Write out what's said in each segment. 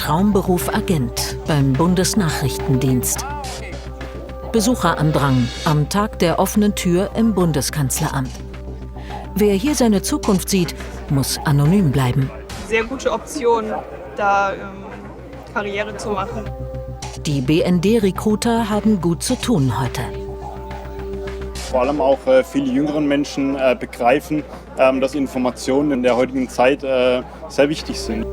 Traumberuf Agent beim Bundesnachrichtendienst. Besucherandrang am Tag der offenen Tür im Bundeskanzleramt. Wer hier seine Zukunft sieht, muss anonym bleiben. Sehr gute Option, da Karriere zu machen. Die BND-Recruiter haben gut zu tun heute. Vor allem auch viele jüngere Menschen begreifen, dass Informationen in der heutigen Zeit sehr wichtig sind.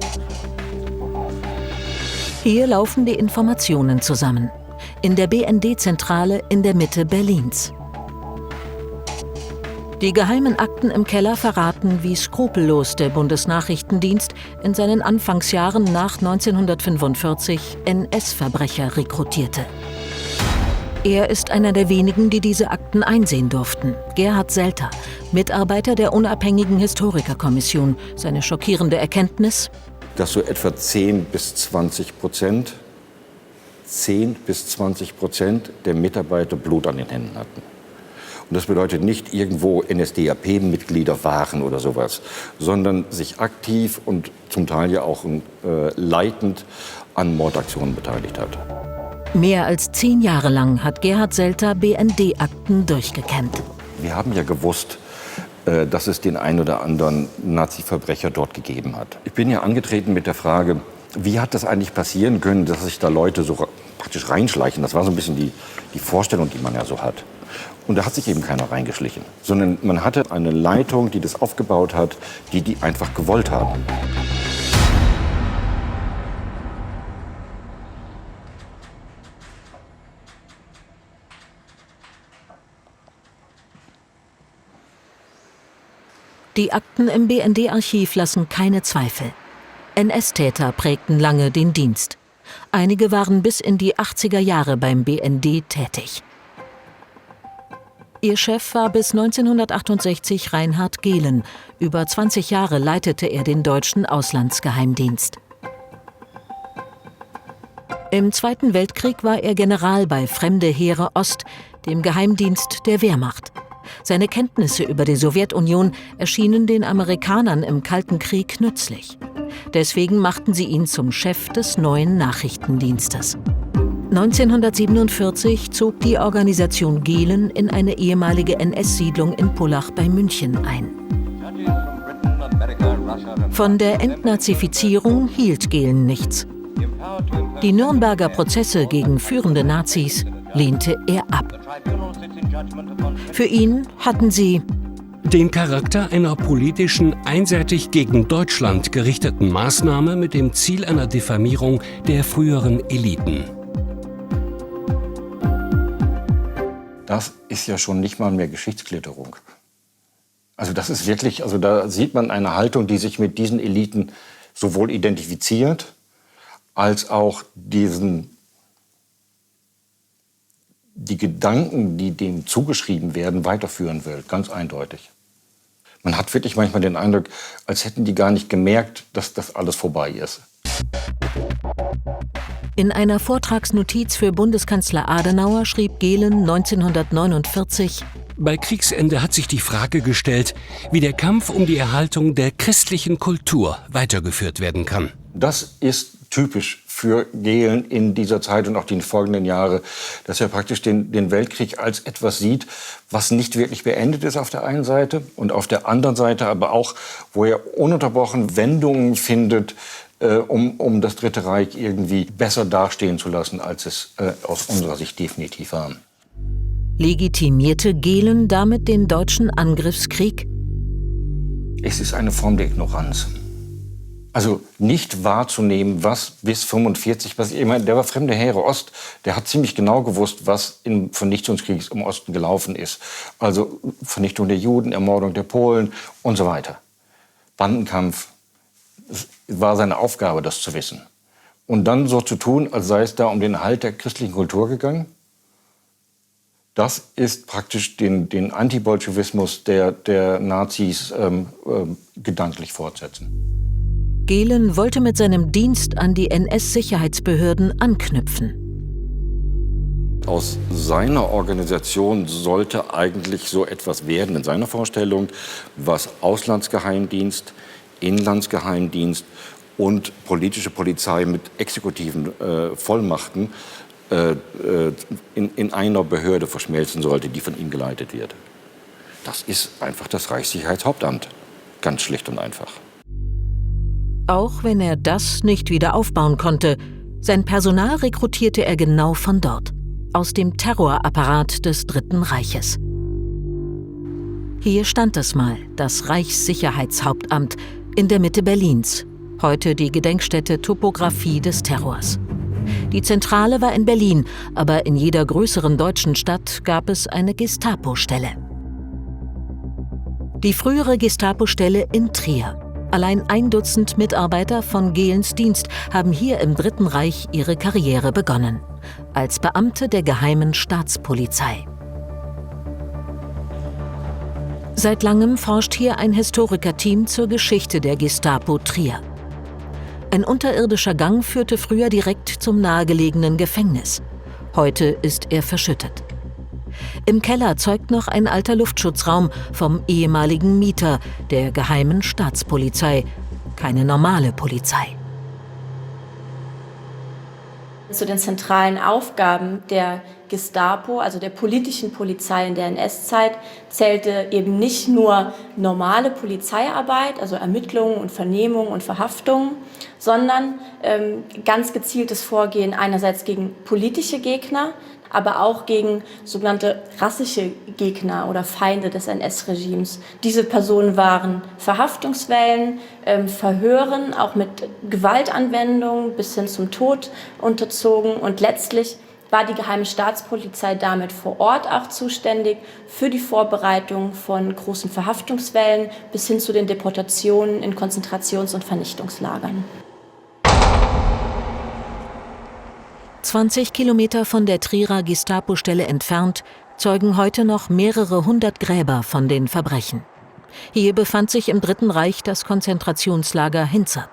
Hier laufen die Informationen zusammen. In der BND-Zentrale in der Mitte Berlins. Die geheimen Akten im Keller verraten, wie skrupellos der Bundesnachrichtendienst in seinen Anfangsjahren nach 1945 NS-Verbrecher rekrutierte. Er ist einer der wenigen, die diese Akten einsehen durften. Gerhard Selter, Mitarbeiter der unabhängigen Historikerkommission. Seine schockierende Erkenntnis: dass so etwa 10 bis 20% der Mitarbeiter Blut an den Händen hatten. Und das bedeutet nicht irgendwo NSDAP-Mitglieder waren oder sowas, sondern sich aktiv und zum Teil ja auch leitend an Mordaktionen beteiligt hat. Mehr als 10 Jahre lang hat Gerhard Selter BND-Akten durchgekämmt. Wir haben ja gewusst, dass es den einen oder anderen Nazi-Verbrecher dort gegeben hat. Ich bin ja angetreten mit der Frage, wie hat das eigentlich passieren können, dass sich da Leute so praktisch reinschleichen? Das war so ein bisschen die Vorstellung, die man ja so hat. Und da hat sich eben keiner reingeschlichen, sondern man hatte eine Leitung, die das aufgebaut hat, die einfach gewollt haben. Die Akten im BND-Archiv lassen keine Zweifel. NS-Täter prägten lange den Dienst. Einige waren bis in die 80er Jahre beim BND tätig. Ihr Chef war bis 1968 Reinhard Gehlen. Über 20 Jahre leitete er den deutschen Auslandsgeheimdienst. Im Zweiten Weltkrieg war er General bei Fremde Heere Ost, dem Geheimdienst der Wehrmacht. Seine Kenntnisse über die Sowjetunion erschienen den Amerikanern im Kalten Krieg nützlich. Deswegen machten sie ihn zum Chef des neuen Nachrichtendienstes. 1947 zog die Organisation Gehlen in eine ehemalige NS-Siedlung in Pullach bei München ein. Von der Entnazifizierung hielt Gehlen nichts. Die Nürnberger Prozesse gegen führende Nazis lehnte er ab. Für ihn hatten sie den Charakter einer politischen, einseitig gegen Deutschland gerichteten Maßnahme mit dem Ziel einer Diffamierung der früheren Eliten. Das ist ja schon nicht mal mehr Geschichtsklitterung. Also das ist wirklich, also da sieht man eine Haltung, die sich mit diesen Eliten sowohl identifiziert, als auch die Gedanken, die dem zugeschrieben werden, weiterführen will, ganz eindeutig. Man hat wirklich manchmal den Eindruck, als hätten die gar nicht gemerkt, dass das alles vorbei ist. In einer Vortragsnotiz für Bundeskanzler Adenauer schrieb Gehlen 1949: Bei Kriegsende hat sich die Frage gestellt, wie der Kampf um die Erhaltung der christlichen Kultur weitergeführt werden kann. Das ist typisch für Gehlen in dieser Zeit und auch die folgenden Jahre, dass er praktisch den Weltkrieg als etwas sieht, was nicht wirklich beendet ist auf der einen Seite und auf der anderen Seite aber auch, wo er ununterbrochen Wendungen findet, um das Dritte Reich irgendwie besser dastehen zu lassen, als es aus unserer Sicht definitiv war. Legitimierte Gehlen damit den deutschen Angriffskrieg? Es ist eine Form der Ignoranz. Also nicht wahrzunehmen, was bis 1945 passiert. Ich meine, der war Fremde Heere Ost, der hat ziemlich genau gewusst, was im Vernichtungskrieg im Osten gelaufen ist. Also Vernichtung der Juden, Ermordung der Polen und so weiter. Bandenkampf. Es war seine Aufgabe, das zu wissen. Und dann so zu tun, als sei es da um den Erhalt der christlichen Kultur gegangen, das ist praktisch den Antibolschewismus der Nazis gedanklich fortsetzen. Gehlen wollte mit seinem Dienst an die NS-Sicherheitsbehörden anknüpfen. Aus seiner Organisation sollte eigentlich so etwas werden, in seiner Vorstellung, was Auslandsgeheimdienst, Inlandsgeheimdienst und politische Polizei mit exekutiven Vollmachten in einer Behörde verschmelzen sollte, die von ihm geleitet wird. Das ist einfach das Reichssicherheitshauptamt. Ganz schlicht und einfach. Auch wenn er das nicht wieder aufbauen konnte, sein Personal rekrutierte er genau von dort, aus dem Terrorapparat des Dritten Reiches. Hier stand es mal, das Reichssicherheitshauptamt, in der Mitte Berlins, heute die Gedenkstätte Topographie des Terrors. Die Zentrale war in Berlin, aber in jeder größeren deutschen Stadt gab es eine Gestapo-Stelle. Die frühere Gestapo-Stelle in Trier. Allein 1 Dutzend Mitarbeiter von Gehlens Dienst haben hier im Dritten Reich ihre Karriere begonnen. Als Beamte der Geheimen Staatspolizei. Seit langem forscht hier ein Historikerteam zur Geschichte der Gestapo Trier. Ein unterirdischer Gang führte früher direkt zum nahegelegenen Gefängnis. Heute ist er verschüttet. Im Keller zeugt noch ein alter Luftschutzraum vom ehemaligen Mieter der Geheimen Staatspolizei. Keine normale Polizei. Zu den zentralen Aufgaben der Gestapo, also der politischen Polizei in der NS-Zeit, zählte eben nicht nur normale Polizeiarbeit, also Ermittlungen und Vernehmungen und Verhaftungen, sondern ganz gezieltes Vorgehen einerseits gegen politische Gegner, aber auch gegen sogenannte rassische Gegner oder Feinde des NS-Regimes. Diese Personen waren Verhaftungswellen, Verhören, auch mit Gewaltanwendung bis hin zum Tod unterzogen. Und letztlich war die Geheime Staatspolizei damit vor Ort auch zuständig für die Vorbereitung von großen Verhaftungswellen bis hin zu den Deportationen in Konzentrations- und Vernichtungslagern. 20 Kilometer von der Trierer Gestapo-Stelle entfernt zeugen heute noch mehrere 100 Gräber von den Verbrechen. Hier befand sich im Dritten Reich das Konzentrationslager Hinzert.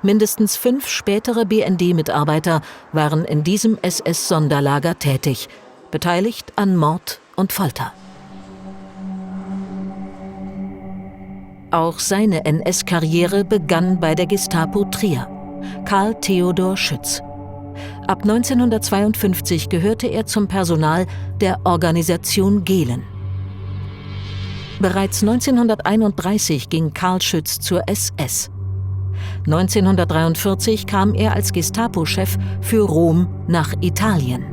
Mindestens 5 spätere BND-Mitarbeiter waren in diesem SS-Sonderlager tätig, beteiligt an Mord und Folter. Auch seine NS-Karriere begann bei der Gestapo Trier. Karl Theodor Schütz. Ab 1952 gehörte er zum Personal der Organisation Gehlen. Bereits 1931 ging Karl Schütz zur SS. 1943 kam er als Gestapo-Chef für Rom nach Italien.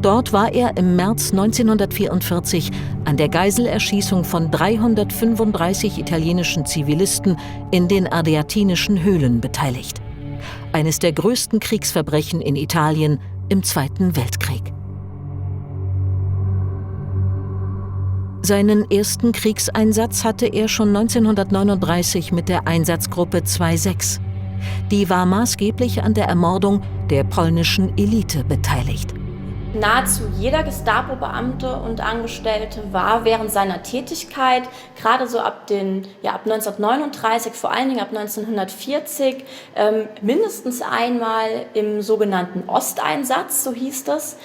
Dort war er im März 1944 an der Geiselerschießung von 335 italienischen Zivilisten in den Ardeatinischen Höhlen beteiligt. Eines der größten Kriegsverbrechen in Italien im Zweiten Weltkrieg. Seinen ersten Kriegseinsatz hatte er schon 1939 mit der Einsatzgruppe 2-6. Die war maßgeblich an der Ermordung der polnischen Elite beteiligt. Nahezu jeder Gestapo-Beamte und Angestellte war während seiner Tätigkeit, gerade so ab 1939, vor allen Dingen ab 1940, mindestens einmal im sogenannten Osteinsatz, so hieß das.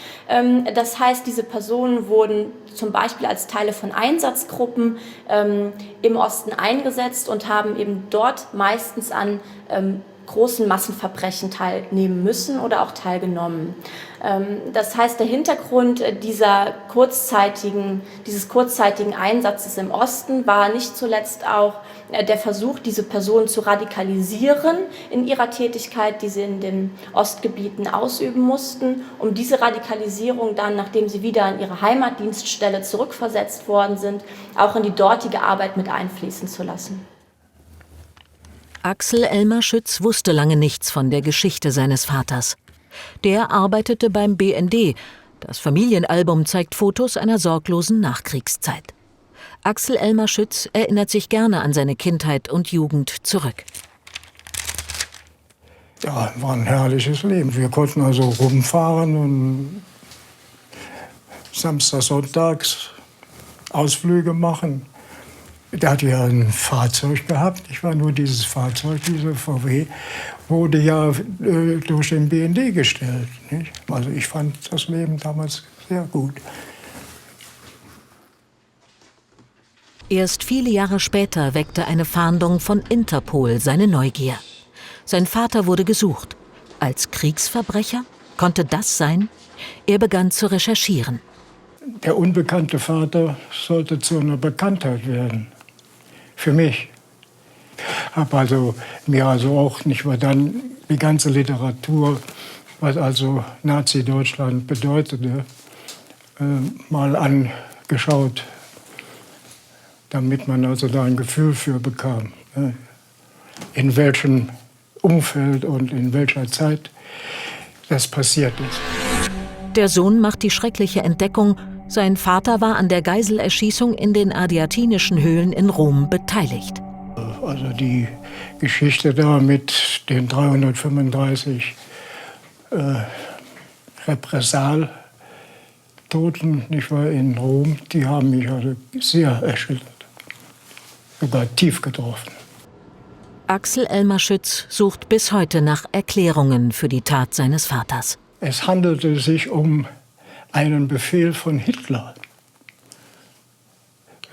Das heißt, diese Personen wurden zum Beispiel als Teile von Einsatzgruppen im Osten eingesetzt und haben eben dort meistens an großen Massenverbrechen teilnehmen müssen oder auch teilgenommen. Das heißt, der Hintergrund dieses kurzzeitigen Einsatzes im Osten war nicht zuletzt auch der Versuch, diese Personen zu radikalisieren in ihrer Tätigkeit, die sie in den Ostgebieten ausüben mussten, um diese Radikalisierung dann, nachdem sie wieder an ihre Heimatdienststelle zurückversetzt worden sind, auch in die dortige Arbeit mit einfließen zu lassen. Axel Elmar Schütz wusste lange nichts von der Geschichte seines Vaters. Der arbeitete beim BND. Das Familienalbum zeigt Fotos einer sorglosen Nachkriegszeit. Axel Elmar Schütz erinnert sich gerne an seine Kindheit und Jugend zurück. Ja, war ein herrliches Leben. Wir konnten also rumfahren und samstags, sonntags Ausflüge machen. Der hat ja ein Fahrzeug gehabt. Ich war nur dieses Fahrzeug, diese VW, wurde ja durch den BND gestellt. Nicht? Also ich fand das Leben damals sehr gut. Erst viele Jahre später weckte eine Fahndung von Interpol seine Neugier. Sein Vater wurde gesucht. Als Kriegsverbrecher? Konnte das sein? Er begann zu recherchieren. Der unbekannte Vater sollte zu einer Bekanntheit werden. Für mich. Habe also mir auch nicht mal dann die ganze Literatur, was also Nazi-Deutschland bedeutete, mal angeschaut, damit man also da ein Gefühl für bekam, in welchem Umfeld und in welcher Zeit das passiert ist. Der Sohn macht die schreckliche Entdeckung, sein Vater war an der Geiselerschießung in den Ardeatinischen Höhlen in Rom beteiligt. Also die Geschichte da mit den 335 Repressaltoten, nicht wahr, in Rom, die haben mich also sehr erschüttert, sogar tief getroffen. Axel Elmar Schütz sucht bis heute nach Erklärungen für die Tat seines Vaters. Es handelte sich um einen Befehl von Hitler.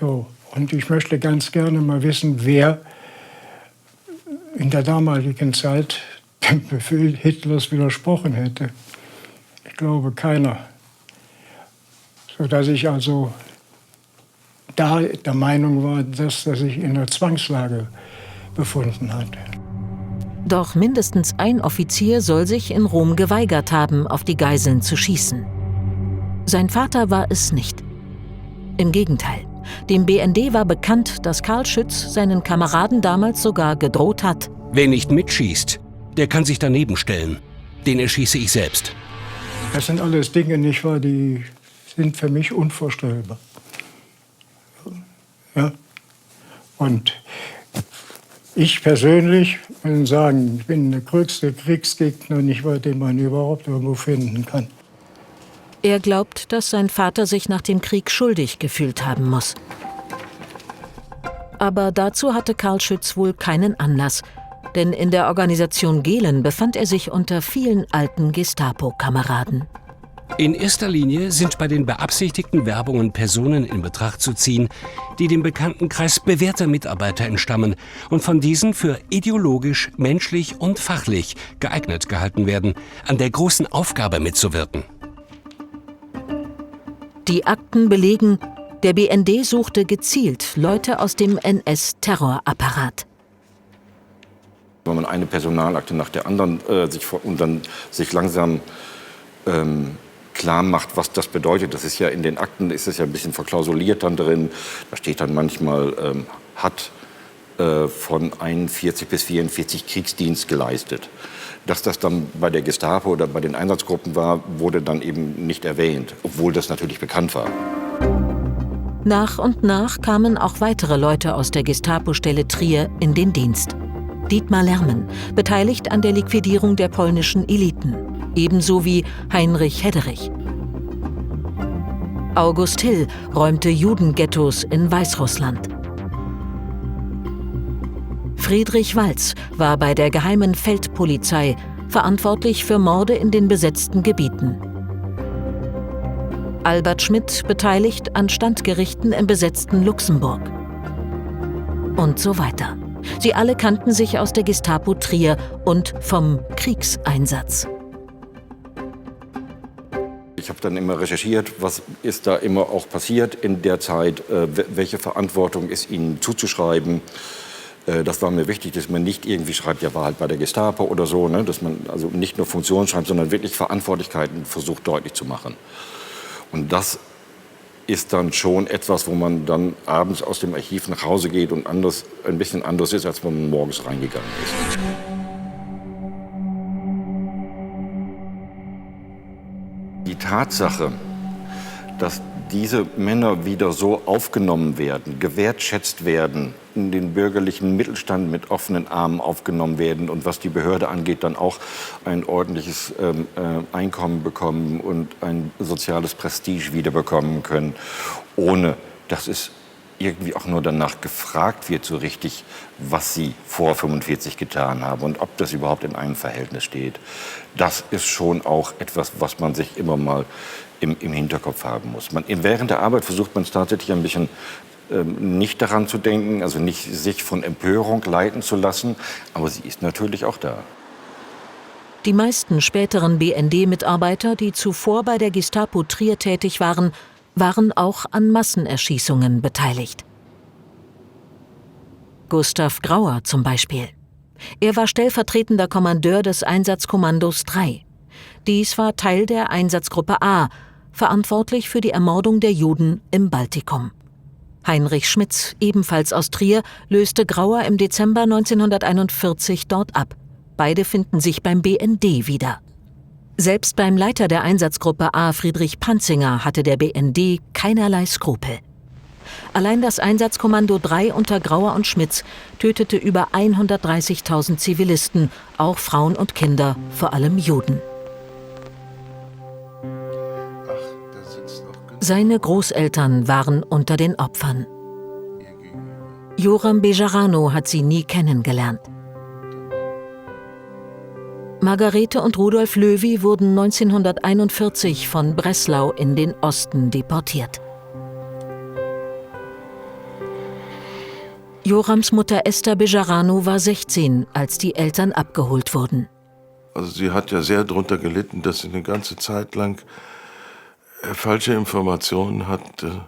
So, und ich möchte ganz gerne mal wissen, wer in der damaligen Zeit dem Befehl Hitlers widersprochen hätte. Ich glaube, keiner. Sodass ich also da der Meinung war, dass er sich in einer Zwangslage befunden hat. Doch mindestens ein Offizier soll sich in Rom geweigert haben, auf die Geiseln zu schießen. Sein Vater war es nicht. Im Gegenteil. Dem BND war bekannt, dass Karl Schütz seinen Kameraden damals sogar gedroht hat. Wer nicht mitschießt, der kann sich daneben stellen. Den erschieße ich selbst. Das sind alles Dinge, nicht wahr, die sind für mich unvorstellbar. Ja? Und ich persönlich will sagen, ich bin der größte Kriegsgegner, nicht wahr, den man überhaupt irgendwo finden kann. Er glaubt, dass sein Vater sich nach dem Krieg schuldig gefühlt haben muss. Aber dazu hatte Karl Schütz wohl keinen Anlass, denn in der Organisation Gehlen befand er sich unter vielen alten Gestapo-Kameraden. In erster Linie sind bei den beabsichtigten Werbungen Personen in Betracht zu ziehen, die dem Bekanntenkreis bewährter Mitarbeiter entstammen und von diesen für ideologisch, menschlich und fachlich geeignet gehalten werden, an der großen Aufgabe mitzuwirken. Die Akten belegen, der BND suchte gezielt Leute aus dem NS-Terrorapparat. Wenn man eine Personalakte nach der anderen sich langsam klar macht, was das bedeutet. Das ist ja in den Akten, ist es ja ein bisschen verklausuliert dann drin. Da steht dann manchmal, hat von 41 bis 44 Kriegsdienst geleistet. Dass das dann bei der Gestapo oder bei den Einsatzgruppen war, wurde dann eben nicht erwähnt, obwohl das natürlich bekannt war. Nach und nach kamen auch weitere Leute aus der Gestapo-Stelle Trier in den Dienst. Dietmar Lermen, beteiligt an der Liquidierung der polnischen Eliten, ebenso wie Heinrich Hedderich. August Hill räumte Judenghettos in Weißrussland. Friedrich Walz war bei der Geheimen Feldpolizei verantwortlich für Morde in den besetzten Gebieten. Albert Schmidt beteiligt an Standgerichten im besetzten Luxemburg. Und so weiter. Sie alle kannten sich aus der Gestapo Trier und vom Kriegseinsatz. Ich habe dann immer recherchiert, was ist da immer auch passiert in der Zeit, welche Verantwortung ist ihnen zuzuschreiben. Das war mir wichtig, dass man nicht irgendwie schreibt, ja, war halt bei der Gestapo oder so, ne? Dass man also nicht nur Funktionen schreibt, sondern wirklich Verantwortlichkeiten versucht deutlich zu machen. Und das ist dann schon etwas, wo man dann abends aus dem Archiv nach Hause geht und ein bisschen anders ist, als man morgens reingegangen ist. Die Tatsache, dass diese Männer wieder so aufgenommen werden, gewertschätzt werden, in den bürgerlichen Mittelstand mit offenen Armen aufgenommen werden und was die Behörde angeht, dann auch ein ordentliches Einkommen bekommen und ein soziales Prestige wiederbekommen können, ohne dass es irgendwie auch nur danach gefragt wird, so richtig, was sie vor 45 getan haben und ob das überhaupt in einem Verhältnis steht. Das ist schon auch etwas, was man sich immer mal im Hinterkopf haben muss. Während der Arbeit versucht man es tatsächlich ein bisschen nicht daran zu denken, also nicht sich von Empörung leiten zu lassen, aber sie ist natürlich auch da. Die meisten späteren BND-Mitarbeiter, die zuvor bei der Gestapo Trier tätig waren, waren auch an Massenerschießungen beteiligt. Gustav Grauer zum Beispiel. Er war stellvertretender Kommandeur des Einsatzkommandos 3. Dies war Teil der Einsatzgruppe A, verantwortlich für die Ermordung der Juden im Baltikum. Heinrich Schmitz, ebenfalls aus Trier, löste Grauer im Dezember 1941 dort ab. Beide finden sich beim BND wieder. Selbst beim Leiter der Einsatzgruppe A, Friedrich Panzinger, hatte der BND keinerlei Skrupel. Allein das Einsatzkommando 3 unter Grauer und Schmitz tötete über 130.000 Zivilisten, auch Frauen und Kinder, vor allem Juden. Seine Großeltern waren unter den Opfern. Joram Bejarano hat sie nie kennengelernt. Margarete und Rudolf Löwy wurden 1941 von Breslau in den Osten deportiert. Jorams Mutter Esther Bejarano war 16, als die Eltern abgeholt wurden. Also sie hat ja sehr darunter gelitten, dass sie eine ganze Zeit lang falsche Informationen hatte,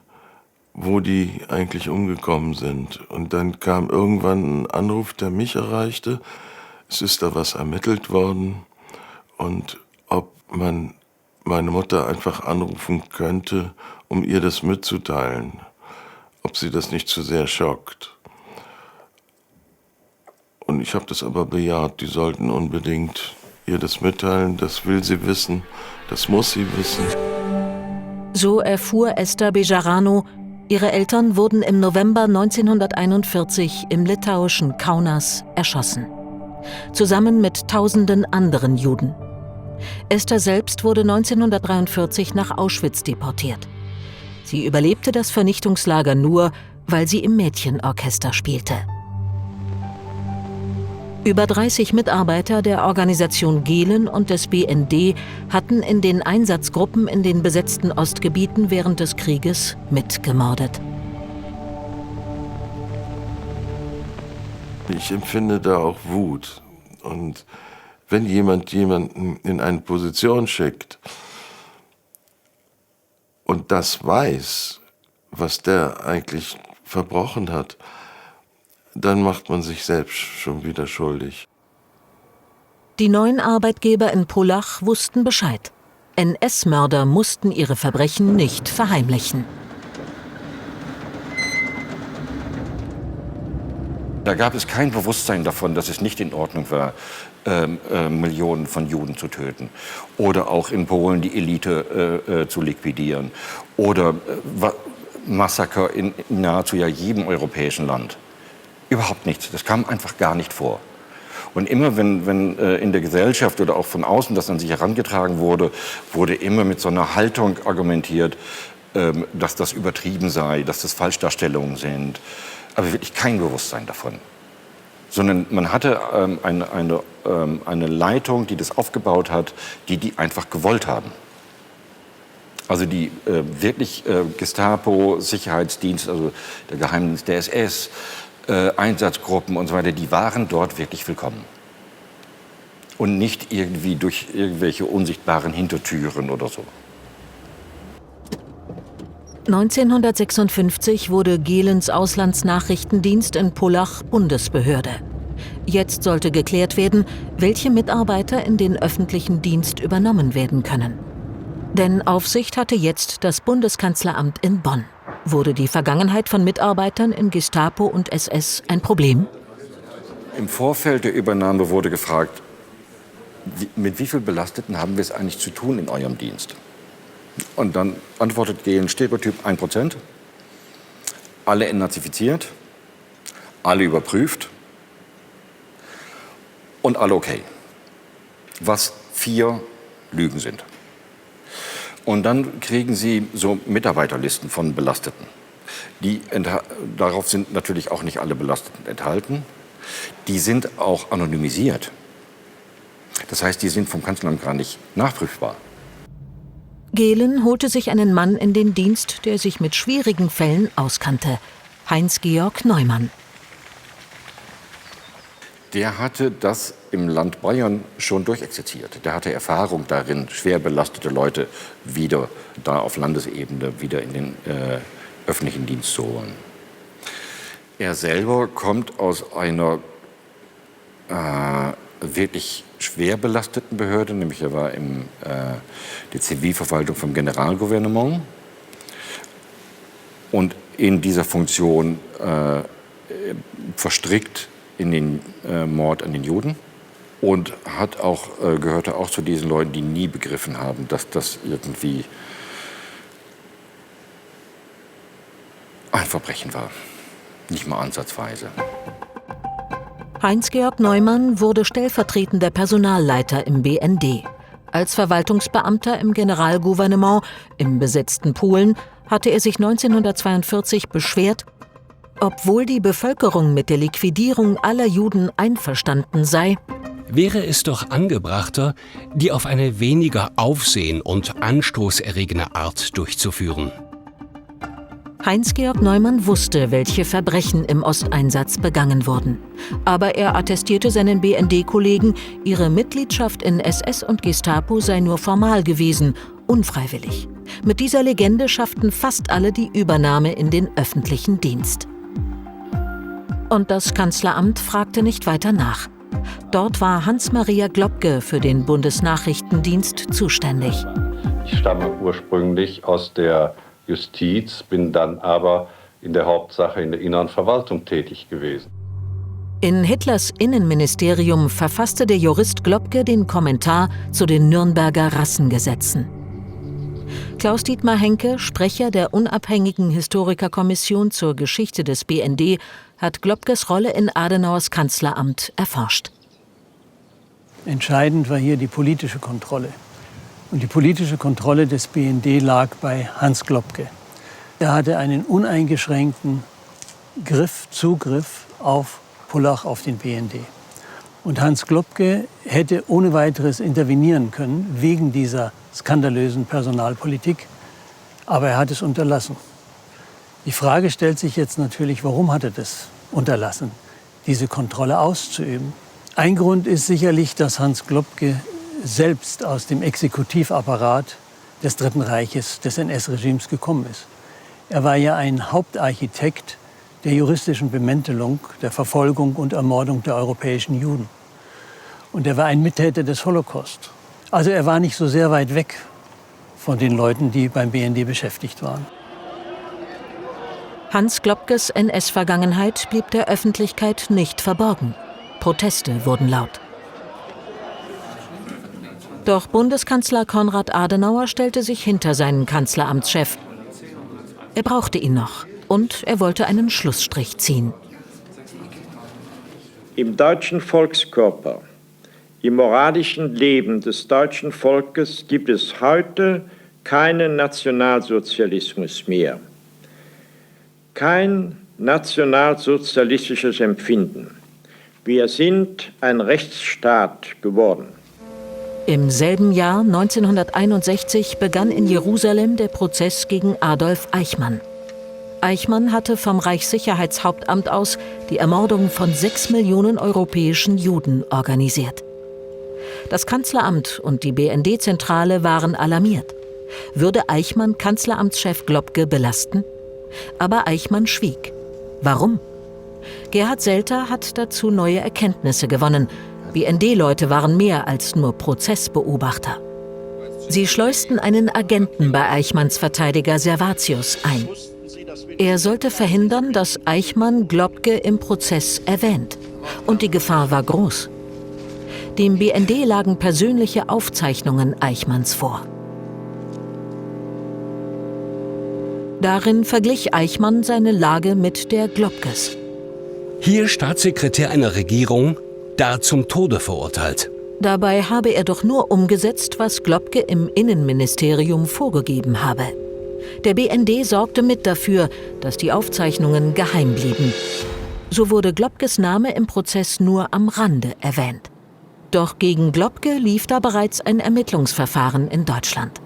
wo die eigentlich umgekommen sind. Und dann kam irgendwann ein Anruf, der mich erreichte. Es ist da was ermittelt worden und ob man meine Mutter einfach anrufen könnte, um ihr das mitzuteilen, ob sie das nicht zu sehr schockt. Und ich habe das aber bejaht, die sollten unbedingt ihr das mitteilen, das will sie wissen, das muss sie wissen. So erfuhr Esther Bejarano, ihre Eltern wurden im November 1941 im litauischen Kaunas erschossen. Zusammen mit Tausenden anderen Juden. Esther selbst wurde 1943 nach Auschwitz deportiert. Sie überlebte das Vernichtungslager nur, weil sie im Mädchenorchester spielte. Über 30 Mitarbeiter der Organisation Gehlen und des BND hatten in den Einsatzgruppen in den besetzten Ostgebieten während des Krieges mitgemordet. Ich empfinde da auch Wut. Und wenn jemanden in eine Position schickt und das weiß, was der eigentlich verbrochen hat, dann macht man sich selbst schon wieder schuldig. Die neuen Arbeitgeber in Pullach wussten Bescheid. NS-Mörder mussten ihre Verbrechen nicht verheimlichen. Da gab es kein Bewusstsein davon, dass es nicht in Ordnung war, Millionen von Juden zu töten. Oder auch in Polen die Elite zu liquidieren. Oder Massaker in nahezu ja jedem europäischen Land. Überhaupt nichts. Das kam einfach gar nicht vor. Und immer, wenn in der Gesellschaft oder auch von außen das an sich herangetragen wurde, wurde immer mit so einer Haltung argumentiert, dass das übertrieben sei, dass das Falschdarstellungen sind. Aber wirklich kein Bewusstsein davon. Sondern man hatte eine Leitung, die das aufgebaut hat, die einfach gewollt haben. Also die wirklich Gestapo, Sicherheitsdienst, also der Geheimdienst der SS, Einsatzgruppen und so weiter, die waren dort wirklich willkommen. Und nicht irgendwie durch irgendwelche unsichtbaren Hintertüren oder so. 1956 wurde Gehlens Auslandsnachrichtendienst in Pullach Bundesbehörde. Jetzt sollte geklärt werden, welche Mitarbeiter in den öffentlichen Dienst übernommen werden können. Denn Aufsicht hatte jetzt das Bundeskanzleramt in Bonn. Wurde die Vergangenheit von Mitarbeitern in Gestapo und SS ein Problem? Im Vorfeld der Übernahme wurde gefragt, mit wie vielen Belasteten haben wir es eigentlich zu tun in eurem Dienst? Und dann antwortet Gehlen Stereotyp 1%. Alle entnazifiziert, alle überprüft und alle okay. Was 4 Lügen sind. Und dann kriegen Sie so Mitarbeiterlisten von Belasteten. Darauf sind natürlich auch nicht alle Belasteten enthalten. Die sind auch anonymisiert. Das heißt, die sind vom Kanzleramt gar nicht nachprüfbar. Gehlen holte sich einen Mann in den Dienst, der sich mit schwierigen Fällen auskannte. Heinz-Georg Neumann. Der hatte das im Land Bayern schon durchexerziert. Der hatte Erfahrung darin, schwer belastete Leute wieder da auf Landesebene wieder in den öffentlichen Dienst zu holen. Er selber kommt aus einer wirklich schwer belasteten Behörde, nämlich er war in der Zivilverwaltung vom Generalgouvernement und in dieser Funktion verstrickt in den Mord an den Juden und gehörte auch zu diesen Leuten, die nie begriffen haben, dass das irgendwie ein Verbrechen war. Nicht mal ansatzweise. Heinz-Georg Neumann wurde stellvertretender Personalleiter im BND. Als Verwaltungsbeamter im Generalgouvernement im besetzten Polen hatte er sich 1942 beschwert, obwohl die Bevölkerung mit der Liquidierung aller Juden einverstanden sei, wäre es doch angebrachter, die auf eine weniger aufsehen- und anstoßerregende Art durchzuführen. Heinz-Georg Neumann wusste, welche Verbrechen im Osteinsatz begangen wurden. Aber er attestierte seinen BND-Kollegen, ihre Mitgliedschaft in SS und Gestapo sei nur formal gewesen, unfreiwillig. Mit dieser Legende schafften fast alle die Übernahme in den öffentlichen Dienst. Und das Kanzleramt fragte nicht weiter nach. Dort war Hans-Maria Globke für den Bundesnachrichtendienst zuständig. Ich stamme ursprünglich aus der Justiz, bin dann aber in der Hauptsache in der inneren Verwaltung tätig gewesen. In Hitlers Innenministerium verfasste der Jurist Globke den Kommentar zu den Nürnberger Rassengesetzen. Klaus-Dietmar Henke, Sprecher der unabhängigen Historikerkommission zur Geschichte des BND, hat Globkes Rolle in Adenauers Kanzleramt erforscht. Entscheidend war hier die politische Kontrolle. Und die politische Kontrolle des BND lag bei Hans Globke. Er hatte einen uneingeschränkten Zugriff auf Pullach, auf den BND. Und Hans Globke hätte ohne weiteres intervenieren können wegen dieser skandalösen Personalpolitik, aber er hat es unterlassen. Die Frage stellt sich jetzt natürlich, warum hat er das unterlassen, diese Kontrolle auszuüben? Ein Grund ist sicherlich, dass Hans Globke selbst aus dem Exekutivapparat des Dritten Reiches, des NS-Regimes gekommen ist. Er war ja ein Hauptarchitekt der juristischen Bemäntelung, der Verfolgung und Ermordung der europäischen Juden. Und er war ein Mittäter des Holocaust. Also er war nicht so sehr weit weg von den Leuten, die beim BND beschäftigt waren. Hans Globkes NS-Vergangenheit blieb der Öffentlichkeit nicht verborgen. Proteste wurden laut. Doch Bundeskanzler Konrad Adenauer stellte sich hinter seinen Kanzleramtschef. Er brauchte ihn noch und er wollte einen Schlussstrich ziehen. Im deutschen Volkskörper, im moralischen Leben des deutschen Volkes gibt es heute keinen Nationalsozialismus mehr. Kein nationalsozialistisches Empfinden. Wir sind ein Rechtsstaat geworden. Im selben Jahr, 1961, begann in Jerusalem der Prozess gegen Adolf Eichmann. Eichmann hatte vom Reichssicherheitshauptamt aus die Ermordung von 6 Millionen europäischen Juden organisiert. Das Kanzleramt und die BND-Zentrale waren alarmiert. Würde Eichmann Kanzleramtschef Globke belasten? Aber Eichmann schwieg. Warum? Gerhard Selter hat dazu neue Erkenntnisse gewonnen. BND-Leute waren mehr als nur Prozessbeobachter. Sie schleusten einen Agenten bei Eichmanns Verteidiger Servatius ein. Er sollte verhindern, dass Eichmann Globke im Prozess erwähnt. Und die Gefahr war groß. Dem BND lagen persönliche Aufzeichnungen Eichmanns vor. Darin verglich Eichmann seine Lage mit der Globkes. Hier Staatssekretär einer Regierung, da zum Tode verurteilt. Dabei habe er doch nur umgesetzt, was Globke im Innenministerium vorgegeben habe. Der BND sorgte mit dafür, dass die Aufzeichnungen geheim blieben. So wurde Globkes Name im Prozess nur am Rande erwähnt. Doch gegen Globke lief da bereits ein Ermittlungsverfahren in Deutschland.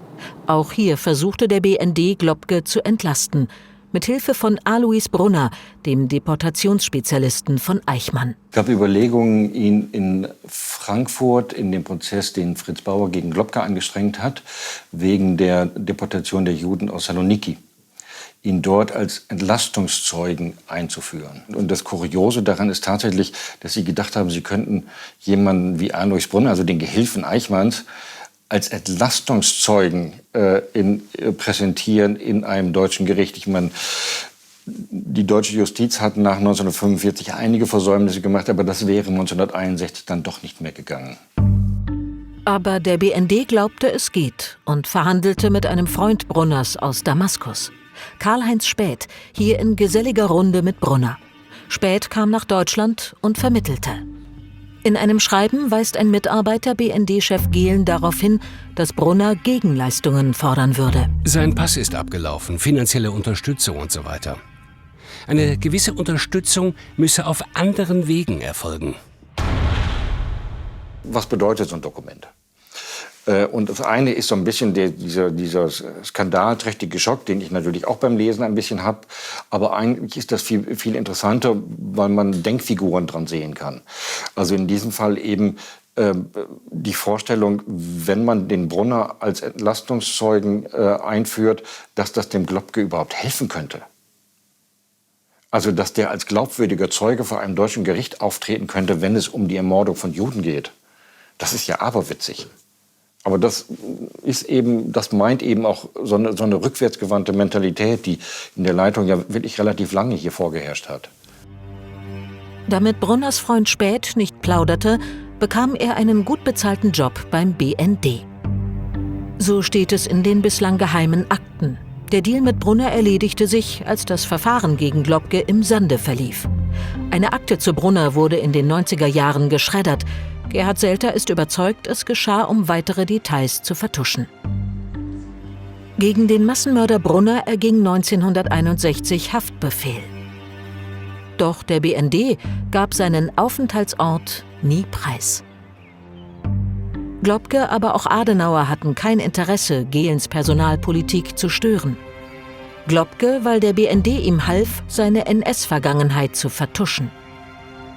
Auch hier versuchte der BND, Globke zu entlasten. mit Hilfe von Alois Brunner, dem Deportationsspezialisten von Eichmann. Es gab Überlegungen, ihn in Frankfurt in dem Prozess, den Fritz Bauer gegen Globke angestrengt hat, wegen der Deportation der Juden aus Saloniki, ihn dort als Entlastungszeugen einzuführen. Und das Kuriose daran ist tatsächlich, dass sie gedacht haben, sie könnten jemanden wie Alois Brunner, also den Gehilfen Eichmanns, als Entlastungszeugen präsentieren in einem deutschen Gericht. Ich meine, die deutsche Justiz hat nach 1945 einige Versäumnisse gemacht, aber das wäre 1961 dann doch nicht mehr gegangen. Aber der BND glaubte, es geht und verhandelte mit einem Freund Brunners aus Damaskus. Karl-Heinz Späth, hier in geselliger Runde mit Brunner. Späth kam nach Deutschland und vermittelte. In einem Schreiben weist ein Mitarbeiter BND-Chef Gehlen darauf hin, dass Brunner Gegenleistungen fordern würde. Sein Pass ist abgelaufen, finanzielle Unterstützung und so weiter. Eine gewisse Unterstützung müsse auf anderen Wegen erfolgen. Was bedeutet so ein Dokument? Und das eine ist so ein bisschen dieser skandalträchtige Schock, den ich natürlich auch beim Lesen ein bisschen habe. Aber eigentlich ist das viel, viel interessanter, weil man Denkfiguren dran sehen kann. Also in diesem Fall eben die Vorstellung, wenn man den Brunner als Entlastungszeugen einführt, dass das dem Globke überhaupt helfen könnte. Also dass der als glaubwürdiger Zeuge vor einem deutschen Gericht auftreten könnte, wenn es um die Ermordung von Juden geht. Das ist ja aberwitzig. Aber das meint eben auch so eine rückwärtsgewandte Mentalität, die in der Leitung ja wirklich relativ lange hier vorgeherrscht hat. Damit Brunners Freund Späth nicht plauderte, bekam er einen gut bezahlten Job beim BND. So steht es in den bislang geheimen Akten. Der Deal mit Brunner erledigte sich, als das Verfahren gegen Globke im Sande verlief. Eine Akte zu Brunner wurde in den 90er Jahren geschreddert. Gerhard Selter ist überzeugt, es geschah, um weitere Details zu vertuschen. Gegen den Massenmörder Brunner erging 1961 Haftbefehl. Doch der BND gab seinen Aufenthaltsort nie preis. Globke, aber auch Adenauer hatten kein Interesse, Gehlens Personalpolitik zu stören. Globke, weil der BND ihm half, seine NS-Vergangenheit zu vertuschen.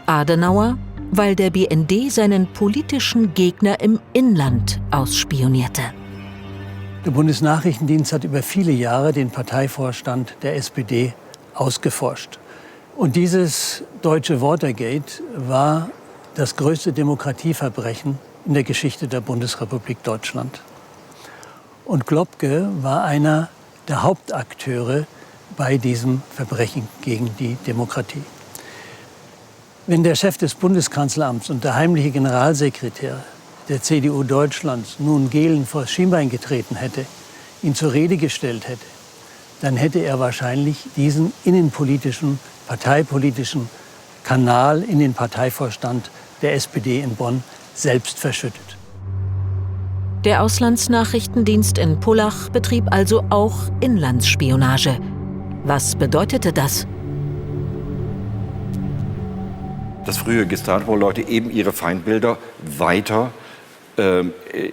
Adenauer, weil der BND seinen politischen Gegner im Inland ausspionierte. Der Bundesnachrichtendienst hat über viele Jahre den Parteivorstand der SPD ausgeforscht. Und dieses deutsche Watergate war das größte Demokratieverbrechen in der Geschichte der Bundesrepublik Deutschland. Und Globke war einer der Hauptakteure bei diesem Verbrechen gegen die Demokratie. Wenn der Chef des Bundeskanzleramts und der heimliche Generalsekretär der CDU Deutschlands nun Gehlen vors Schienbein getreten hätte, ihn zur Rede gestellt hätte, dann hätte er wahrscheinlich diesen innenpolitischen, parteipolitischen Kanal in den Parteivorstand der SPD in Bonn selbst verschüttet. Der Auslandsnachrichtendienst in Pullach betrieb also auch Inlandsspionage. Was bedeutete das? Dass frühe Gestapo-Leute eben ihre Feindbilder weiter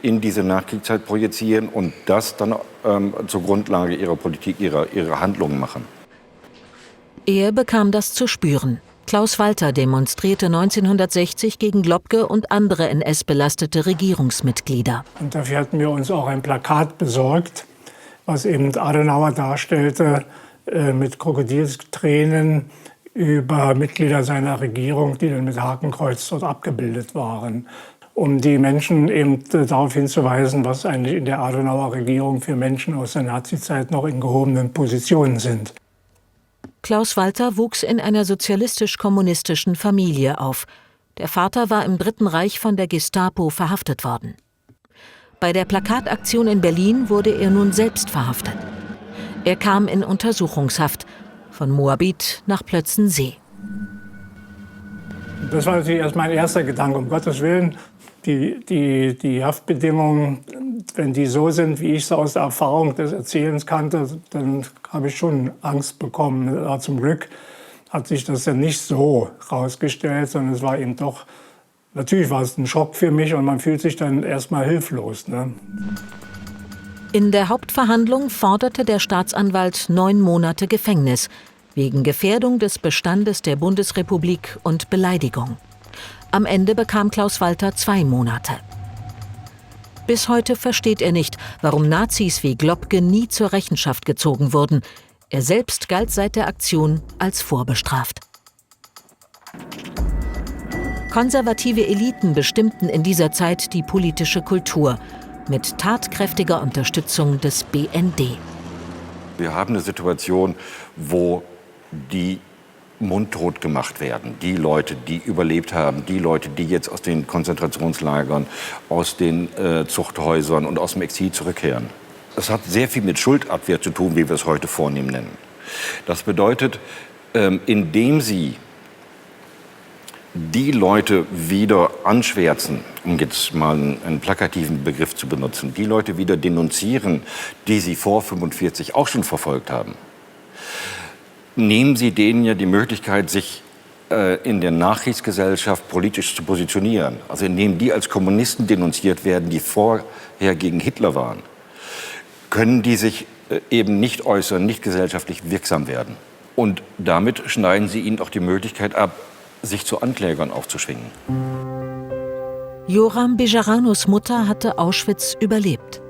in diese Nachkriegszeit projizieren und das dann zur Grundlage ihrer Politik, ihrer Handlungen machen. Er bekam das zu spüren. Klaus Walter demonstrierte 1960 gegen Globke und andere NS-belastete Regierungsmitglieder. Und dafür hatten wir uns auch ein Plakat besorgt, was eben Adenauer darstellte mit Krokodilstränen über Mitglieder seiner Regierung, die dann mit Hakenkreuz dort abgebildet waren, um die Menschen eben darauf hinzuweisen, was eigentlich in der Adenauer Regierung für Menschen aus der Nazizeit noch in gehobenen Positionen sind. Klaus Walter wuchs in einer sozialistisch-kommunistischen Familie auf. Der Vater war im Dritten Reich von der Gestapo verhaftet worden. Bei der Plakataktion in Berlin wurde er nun selbst verhaftet. Er kam in Untersuchungshaft von Moabit nach Plötzensee. Das war natürlich erst mein erster Gedanke, um Gottes Willen. Die Haftbedingungen, wenn die so sind, wie ich es aus der Erfahrung des Erzählens kannte, dann habe ich schon Angst bekommen. Aber zum Glück hat sich das dann nicht so rausgestellt, sondern es war eben doch, natürlich war es ein Schock für mich und man fühlt sich dann erstmal hilflos, ne? In der Hauptverhandlung forderte der Staatsanwalt 9 Monate Gefängnis wegen Gefährdung des Bestandes der Bundesrepublik und Beleidigung. Am Ende bekam Klaus Walter 2 Monate. Bis heute versteht er nicht, warum Nazis wie Globke nie zur Rechenschaft gezogen wurden. Er selbst galt seit der Aktion als vorbestraft. Konservative Eliten bestimmten in dieser Zeit die politische Kultur mit tatkräftiger Unterstützung des BND. Wir haben eine Situation, wo die mundtot gemacht werden. Die Leute, die überlebt haben, die Leute, die jetzt aus den Konzentrationslagern, aus den Zuchthäusern und aus dem Exil zurückkehren. Das hat sehr viel mit Schuldabwehr zu tun, wie wir es heute vornehm nennen. Das bedeutet, indem sie die Leute wieder anschwärzen, um jetzt mal einen plakativen Begriff zu benutzen, die Leute wieder denunzieren, die sie vor 1945 auch schon verfolgt haben, nehmen sie denen ja die Möglichkeit, sich in der Nachkriegsgesellschaft politisch zu positionieren. Also indem die als Kommunisten denunziert werden, die vorher gegen Hitler waren, können die sich eben nicht äußern, nicht gesellschaftlich wirksam werden. Und damit schneiden sie ihnen auch die Möglichkeit ab, sich zu Anklägern aufzuschwingen. Joram Bejaranos Mutter hatte Auschwitz überlebt.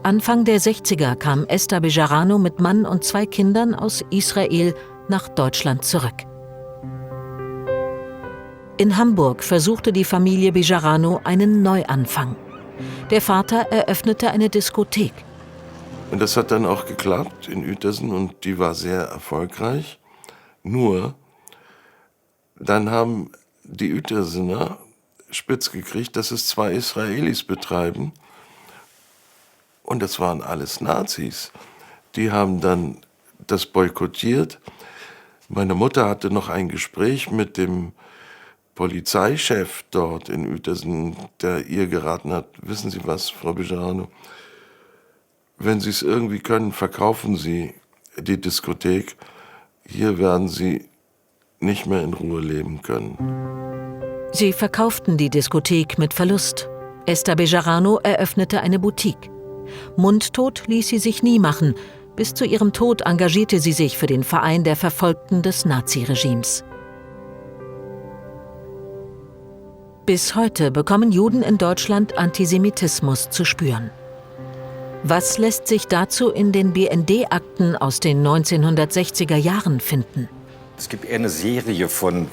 Anfang der 60er kam Esther Bejarano mit Mann und 2 Kindern aus Israel nach Deutschland zurück. In Hamburg versuchte die Familie Bejarano einen Neuanfang. Der Vater eröffnete eine Diskothek. Und das hat dann auch geklappt in Uetersen und die war sehr erfolgreich. Nur, dann haben die Uetersener spitz gekriegt, dass es 2 Israelis betreiben. Und das waren alles Nazis. Die haben dann das boykottiert. Meine Mutter hatte noch ein Gespräch mit dem Polizeichef dort in Uetersen, der ihr geraten hat, wissen Sie was, Frau Bejarano, wenn Sie es irgendwie können, verkaufen Sie die Diskothek. Hier werden Sie nicht mehr in Ruhe leben können. Sie verkauften die Diskothek mit Verlust. Esther Bejarano eröffnete eine Boutique. Mundtot ließ sie sich nie machen. Bis zu ihrem Tod engagierte sie sich für den Verein der Verfolgten des Naziregimes. Bis heute bekommen Juden in Deutschland Antisemitismus zu spüren. Was lässt sich dazu in den BND-Akten aus den 1960er Jahren finden? Es gibt eher eine Serie von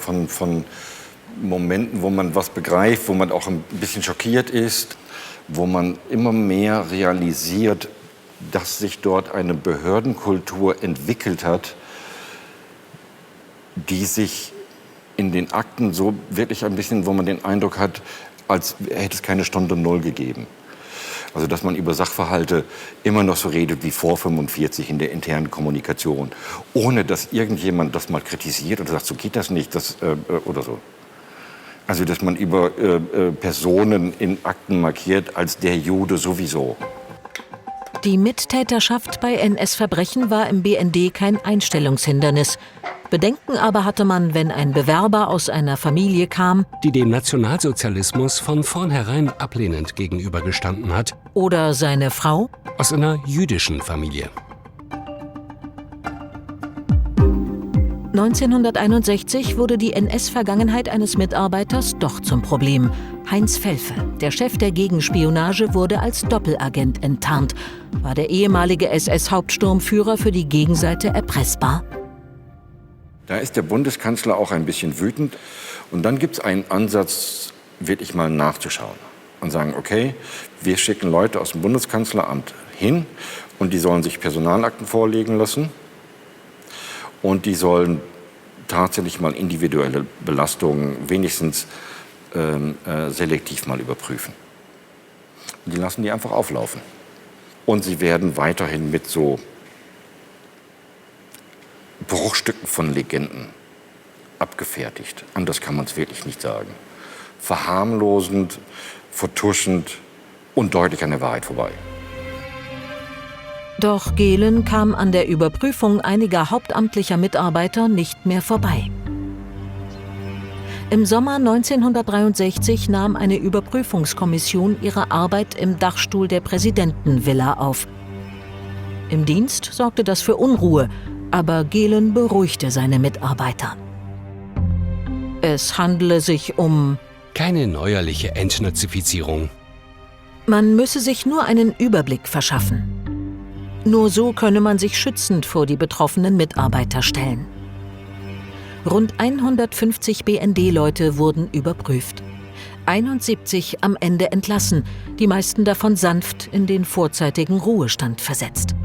Momenten, wo man was begreift, wo man auch ein bisschen schockiert ist, wo man immer mehr realisiert, dass sich dort eine Behördenkultur entwickelt hat, die sich in den Akten so wirklich ein bisschen, wo man den Eindruck hat, als hätte es keine Stunde Null gegeben. Also dass man über Sachverhalte immer noch so redet wie vor 1945 in der internen Kommunikation, ohne dass irgendjemand das mal kritisiert oder sagt, so geht das nicht, oder so. Also dass man über Personen in Akten markiert als der Jude sowieso. Die Mittäterschaft bei NS-Verbrechen war im BND kein Einstellungshindernis. Bedenken aber hatte man, wenn ein Bewerber aus einer Familie kam, die dem Nationalsozialismus von vornherein ablehnend gegenübergestanden hat, oder seine Frau aus einer jüdischen Familie. 1961 wurde die NS-Vergangenheit eines Mitarbeiters doch zum Problem. Heinz Felfe, der Chef der Gegenspionage, wurde als Doppelagent enttarnt. War der ehemalige SS-Hauptsturmführer für die Gegenseite erpressbar? Da ist der Bundeskanzler auch ein bisschen wütend. Und dann gibt es einen Ansatz, wirklich mal nachzuschauen. Und sagen, okay, wir schicken Leute aus dem Bundeskanzleramt hin und die sollen sich Personalakten vorlegen lassen. Und die sollen tatsächlich mal individuelle Belastungen wenigstens selektiv mal überprüfen. Und die lassen die einfach auflaufen. Und sie werden weiterhin mit so Bruchstücken von Legenden abgefertigt. Anders kann man es wirklich nicht sagen. Verharmlosend, vertuschend und deutlich an der Wahrheit vorbei. Doch Gehlen kam an der Überprüfung einiger hauptamtlicher Mitarbeiter nicht mehr vorbei. Im Sommer 1963 nahm eine Überprüfungskommission ihre Arbeit im Dachstuhl der Präsidentenvilla auf. Im Dienst sorgte das für Unruhe, aber Gehlen beruhigte seine Mitarbeiter. Es handele sich um keine neuerliche Entnazifizierung. Man müsse sich nur einen Überblick verschaffen. Nur so könne man sich schützend vor die betroffenen Mitarbeiter stellen. Rund 150 BND-Leute wurden überprüft. 71 am Ende entlassen, die meisten davon sanft in den vorzeitigen Ruhestand versetzt.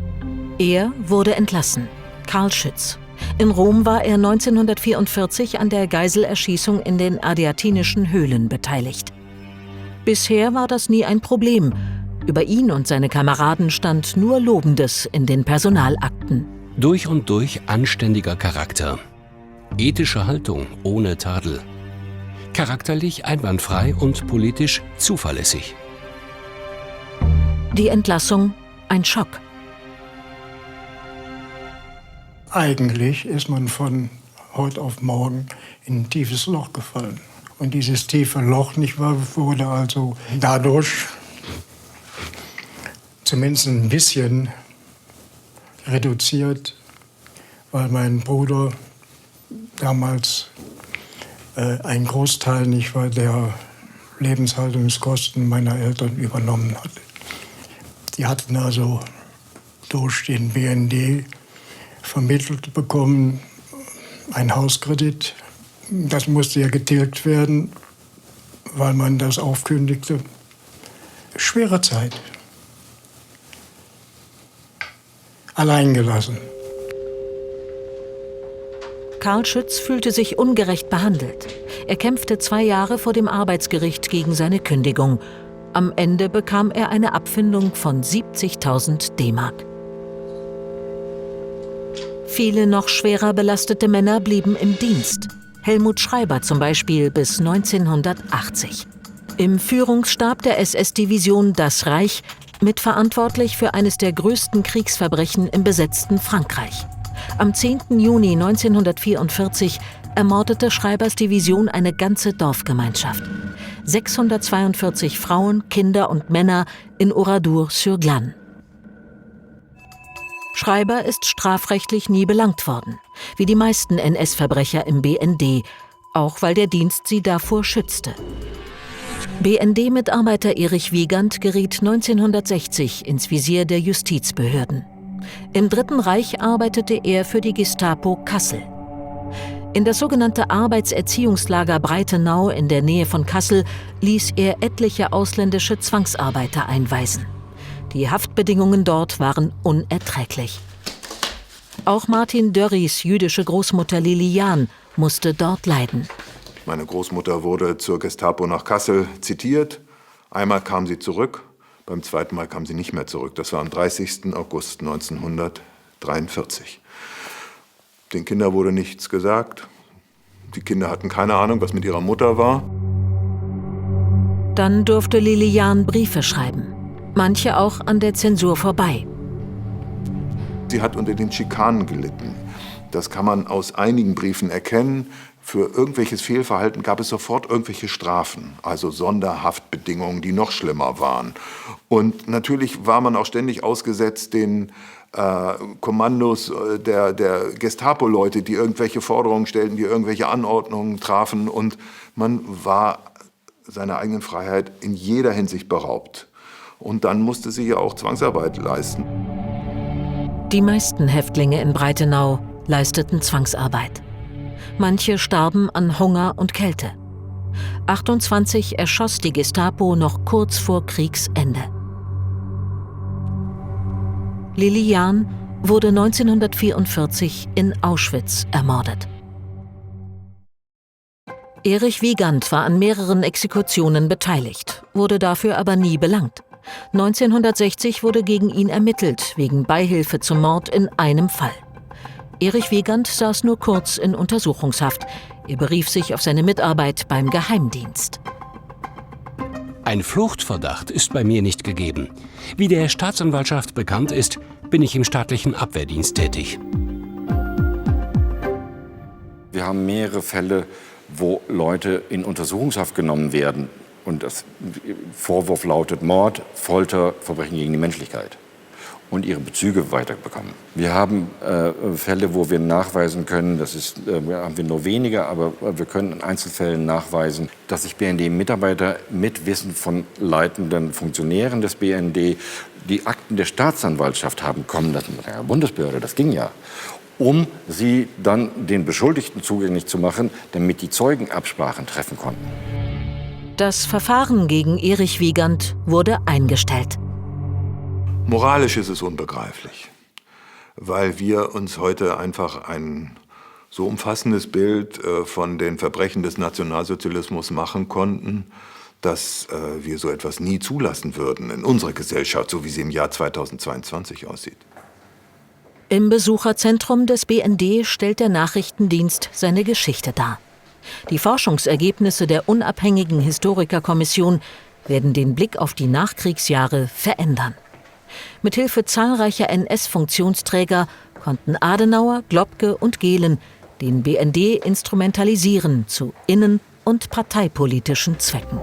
Er wurde entlassen, Karl Schütz. In Rom war er 1944 an der Geiselerschießung in den Ardeatinischen Höhlen beteiligt. Bisher war das nie ein Problem. Über ihn und seine Kameraden stand nur Lobendes in den Personalakten. Durch und durch anständiger Charakter. Ethische Haltung ohne Tadel. Charakterlich einwandfrei und politisch zuverlässig. Die Entlassung ein Schock. Eigentlich ist man von heute auf morgen in ein tiefes Loch gefallen. Und dieses tiefe Loch, nicht wahr, wurde also dadurch zumindest ein bisschen reduziert, weil mein Bruder damals einen Großteil, nicht wahr, der Lebenshaltungskosten meiner Eltern übernommen hat. Die hatten also durch den BND vermittelt bekommen, ein Hauskredit. Das musste ja getilgt werden, weil man das aufkündigte. Schwere Zeit. Alleingelassen. Karl Schütz fühlte sich ungerecht behandelt. Er kämpfte 2 Jahre vor dem Arbeitsgericht gegen seine Kündigung. Am Ende bekam er eine Abfindung von 70.000 D-Mark. Viele noch schwerer belastete Männer blieben im Dienst. Helmut Schreiber zum Beispiel bis 1980. Im Führungsstab der SS-Division Das Reich, mitverantwortlich für eines der größten Kriegsverbrechen im besetzten Frankreich. Am 10. Juni 1944 ermordete Schreibers Division eine ganze Dorfgemeinschaft. 642 Frauen, Kinder und Männer in Oradour-sur-Glane. Schreiber ist strafrechtlich nie belangt worden, wie die meisten NS-Verbrecher im BND, auch weil der Dienst sie davor schützte. BND-Mitarbeiter Erich Wiegand geriet 1960 ins Visier der Justizbehörden. Im Dritten Reich arbeitete er für die Gestapo Kassel. In das sogenannte Arbeitserziehungslager Breitenau in der Nähe von Kassel ließ er etliche ausländische Zwangsarbeiter einweisen. Die Haftbedingungen dort waren unerträglich. Auch Martin Dörries jüdische Großmutter Lilian musste dort leiden. Meine Großmutter wurde zur Gestapo nach Kassel zitiert. Einmal kam sie zurück, beim zweiten Mal kam sie nicht mehr zurück. Das war am 30. August 1943. Den Kindern wurde nichts gesagt. Die Kinder hatten keine Ahnung, was mit ihrer Mutter war. Dann durfte Lilian Briefe schreiben. Manche auch an der Zensur vorbei. Sie hat unter den Schikanen gelitten. Das kann man aus einigen Briefen erkennen. Für irgendwelches Fehlverhalten gab es sofort irgendwelche Strafen, also Sonderhaftbedingungen, die noch schlimmer waren. Und natürlich war man auch ständig ausgesetzt den Kommandos der Gestapo-Leute, die irgendwelche Forderungen stellten, die irgendwelche Anordnungen trafen. Und man war seiner eigenen Freiheit in jeder Hinsicht beraubt. Und dann musste sie ja auch Zwangsarbeit leisten. Die meisten Häftlinge in Breitenau leisteten Zwangsarbeit. Manche starben an Hunger und Kälte. 28 erschoss die Gestapo noch kurz vor Kriegsende. Lilian wurde 1944 in Auschwitz ermordet. Erich Wiegand war an mehreren Exekutionen beteiligt, wurde dafür aber nie belangt. 1960 wurde gegen ihn ermittelt, wegen Beihilfe zum Mord in einem Fall. Erich Wiegand saß nur kurz in Untersuchungshaft. Er berief sich auf seine Mitarbeit beim Geheimdienst. Ein Fluchtverdacht ist bei mir nicht gegeben. Wie der Staatsanwaltschaft bekannt ist, bin ich im staatlichen Abwehrdienst tätig. Wir haben mehrere Fälle, wo Leute in Untersuchungshaft genommen werden. Und das Vorwurf lautet Mord, Folter, Verbrechen gegen die Menschlichkeit. und ihre Bezüge weiterbekommen. Wir haben Fälle, wo wir nachweisen können, haben wir nur weniger, aber wir können in Einzelfällen nachweisen, dass sich BND-Mitarbeiter mit Wissen von leitenden Funktionären des BND die Akten der Staatsanwaltschaft haben kommen lassen, mit der Bundesbehörde, das ging ja, um sie dann den Beschuldigten zugänglich zu machen, damit die Zeugen Absprachen treffen konnten. Das Verfahren gegen Erich Wiegand wurde eingestellt. Moralisch ist es unbegreiflich, weil wir uns heute einfach ein so umfassendes Bild von den Verbrechen des Nationalsozialismus machen konnten, dass wir so etwas nie zulassen würden in unserer Gesellschaft, so wie sie im Jahr 2022 aussieht. Im Besucherzentrum des BND stellt der Nachrichtendienst seine Geschichte dar. Die Forschungsergebnisse der unabhängigen Historikerkommission werden den Blick auf die Nachkriegsjahre verändern. Mithilfe zahlreicher NS-Funktionsträger konnten Adenauer, Globke und Gehlen den BND instrumentalisieren zu innen- und parteipolitischen Zwecken.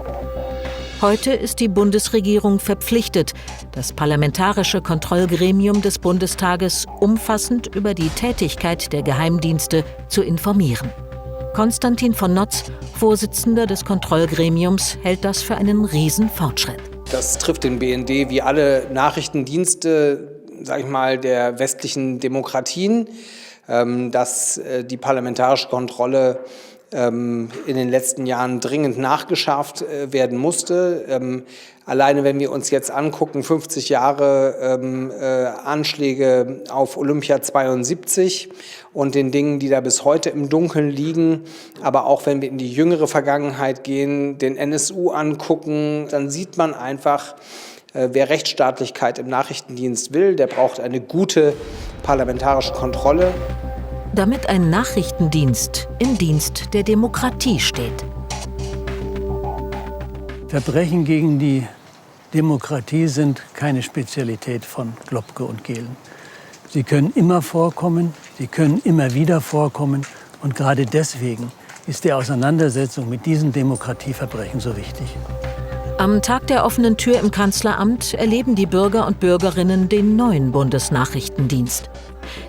Heute ist die Bundesregierung verpflichtet, das parlamentarische Kontrollgremium des Bundestages umfassend über die Tätigkeit der Geheimdienste zu informieren. Konstantin von Notz, Vorsitzender des Kontrollgremiums, hält das für einen Riesenfortschritt. Das trifft den BND wie alle Nachrichtendienste, sage ich mal, der westlichen Demokratien, dass die parlamentarische Kontrolle in den letzten Jahren dringend nachgeschärft werden musste. Alleine wenn wir uns jetzt angucken, 50 Jahre Anschläge auf Olympia 72 und den Dingen, die da bis heute im Dunkeln liegen, aber auch wenn wir in die jüngere Vergangenheit gehen, den NSU angucken, dann sieht man einfach, wer Rechtsstaatlichkeit im Nachrichtendienst will, der braucht eine gute parlamentarische Kontrolle. Damit ein Nachrichtendienst im Dienst der Demokratie steht. Verbrechen gegen die Demokratie sind keine Spezialität von Globke und Gehlen. Sie können immer vorkommen, sie können immer wieder vorkommen. Und gerade deswegen ist die Auseinandersetzung mit diesen Demokratieverbrechen so wichtig. Am Tag der offenen Tür im Kanzleramt erleben die Bürger und Bürgerinnen den neuen Bundesnachrichtendienst.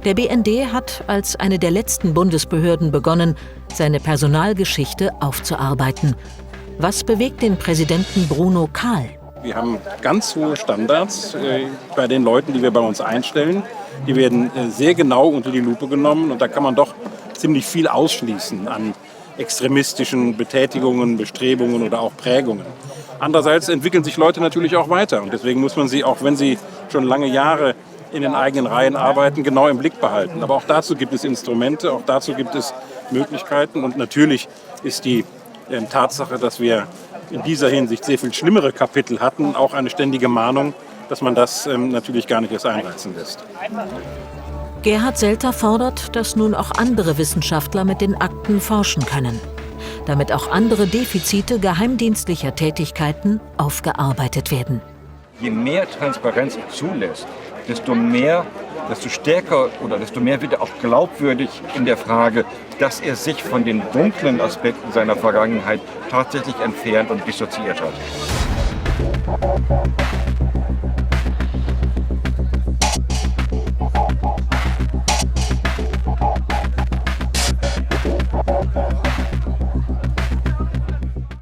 Der BND hat als eine der letzten Bundesbehörden begonnen, seine Personalgeschichte aufzuarbeiten. Was bewegt den Präsidenten Bruno Kahl? Wir haben ganz hohe Standards bei den Leuten, die wir bei uns einstellen. Die werden sehr genau unter die Lupe genommen und da kann man doch ziemlich viel ausschließen an extremistischen Betätigungen, Bestrebungen oder auch Prägungen. Andererseits entwickeln sich Leute natürlich auch weiter und deswegen muss man sie, auch wenn sie schon lange Jahre in den eigenen Reihen arbeiten, genau im Blick behalten. Aber auch dazu gibt es Instrumente, auch dazu gibt es Möglichkeiten. Und natürlich ist die Tatsache, dass wir in dieser Hinsicht sehr viel schlimmere Kapitel hatten, auch eine ständige Mahnung, dass man das natürlich gar nicht erst einreißen lässt. Gerhard Selter fordert, dass nun auch andere Wissenschaftler mit den Akten forschen können, damit auch andere Defizite geheimdienstlicher Tätigkeiten aufgearbeitet werden. Je mehr Transparenz zulässt, desto stärker oder desto mehr wird er auch glaubwürdig in der Frage, dass er sich von den dunklen Aspekten seiner Vergangenheit tatsächlich entfernt und dissoziiert hat.